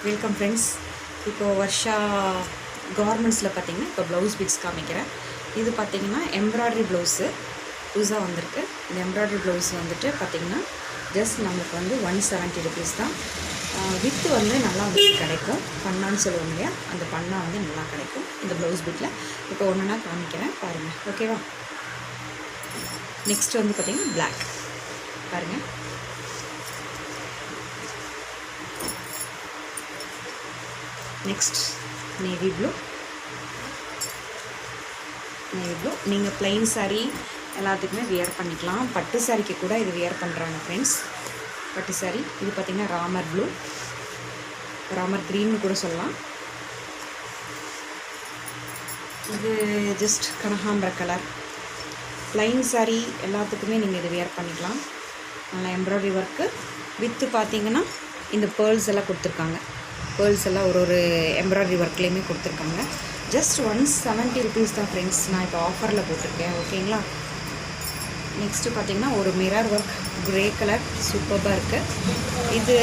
Welcome friends. இப்போது வர்ஷா கார்மெண்ட்ஸில் பார்த்தீங்கன்னா இப்போ ப்ளவுஸ் பிட்ஸ் காமிக்கிறேன். இது பார்த்தீங்கன்னா எம்ப்ராய்டரி ப்ளவுஸு புதுசாக வந்திருக்கு. இந்த எம்ப்ராய்டரி ப்ளவுஸ் வந்துட்டு பார்த்திங்கன்னா ஜஸ்ட் நமக்கு வந்து 170 rupees தான். வித்து வந்து நல்லா வந்து கிடைக்கும். பண்ணான்னு சொல்லுவோம் இல்லையா, அந்த பண்ணா வந்து நல்லா கிடைக்கும் இந்த ப்ளவுஸ் பிட்டில். இப்போ ஒன்றுனா காமிக்கிறேன் பாருங்கள், ஓகேவா? நெக்ஸ்ட் வந்து பார்த்திங்கன்னா பிளாக் பாருங்கள். Next navy blue. நீங்கள் ப்ளைன் சாரீ எல்லாத்துக்குமே வியர் பண்ணிக்கலாம். பட்டு சாரிக்கு கூட இது வியர் பண்ணுறாங்க ஃப்ரெண்ட்ஸ். பட்டு சாரீ இது பார்த்திங்கன்னா ராமர் ப்ளூ, ராமர் க்ரீன்னு கூட சொல்லலாம். இது ஜஸ்ட் கனகாம்பர கலர். ப்ளைன் சாரீ எல்லாத்துக்குமே நீங்கள் இது வியர் பண்ணிக்கலாம். நல்லா எம்ப்ராய்டரி ஒர்க்கு வித்து பார்த்திங்கன்னா இந்த பேர்ல்ஸ் எல்லாம் கொடுத்துருக்காங்க. பேர்ல்ஸ் எல்லாம் ஒரு எம்ப்ராய்டரி ஒர்க்லேயுமே கொடுத்துருக்காங்க. ஜஸ்ட் 170 rupees தான் ஃப்ரெண்ட்ஸ். நான் இப்போ ஆஃபரில் போட்டிருக்கேன், ஓகேங்களா? நெக்ஸ்ட்டு பார்த்திங்கன்னா ஒரு மிரர் ஒர்க் க்ரே கலர் சூப்பராக இருக்குது. இது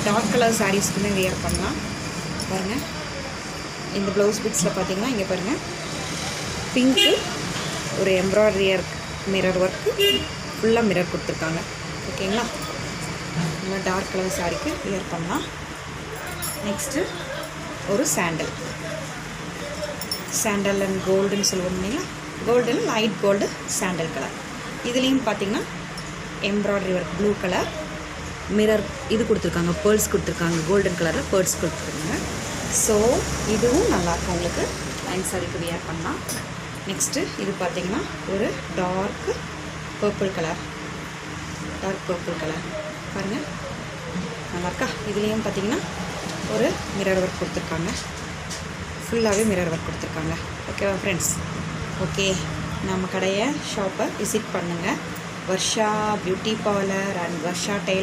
டார்க் கலர் சாரீஸ்க்குமே வியர் பண்ணலாம். பாருங்கள், இந்த ப்ளவுஸ் பிட்ஸில் பார்த்திங்கன்னா இங்கே பாருங்கள், பிங்க்கு ஒரு எம்ப்ராய்டரி மிரர் ஒர்க்கு ஃபுல்லாக மிரர் கொடுத்துருக்காங்க, ஓகேங்களா? நல்லா டார்க் கலர் சாரீக்கு வியர் பண்ணலாம். நெக்ஸ்ட்டு ஒரு சாண்டல் அண்ட் கோல்டுன்னு சொல்லுவோம் இல்லைங்களா, கோல்டில் லைட் கோல்டு சாண்டல் கலர். இதுலேயும் பார்த்திங்கன்னா embroidery work blue colour mirror இது கொடுத்துருக்காங்க, பேர்ல்ஸ் கொடுத்துருக்காங்க, கோல்டன் கலரில் பேர்ல்ஸ் கொடுத்துருக்காங்க. ஸோ இதுவும் நல்லாயிருக்கும், உங்களுக்கு லைன் சாரிக்கு வியர் பண்ணலாம். நெக்ஸ்ட்டு இது பார்த்திங்கன்னா ஒரு டார்க் பர்பிள் கலர் பாருங்கள், நல்லாயிருக்கா? இதுலேயும் பார்த்திங்கன்னா ஒரு மிரர் ஒர்க் கொடுத்துருக்காங்க, ஃபுல்லாகவே மிரர் ஒர்க் கொடுத்துருக்காங்க, ஓகேவா ஃப்ரெண்ட்ஸ்? ஓகே, நம்ம கடையை ஷாப்பை விசிட் பண்ணுங்கள். Varsha beauty parlour and Varsha Taylor.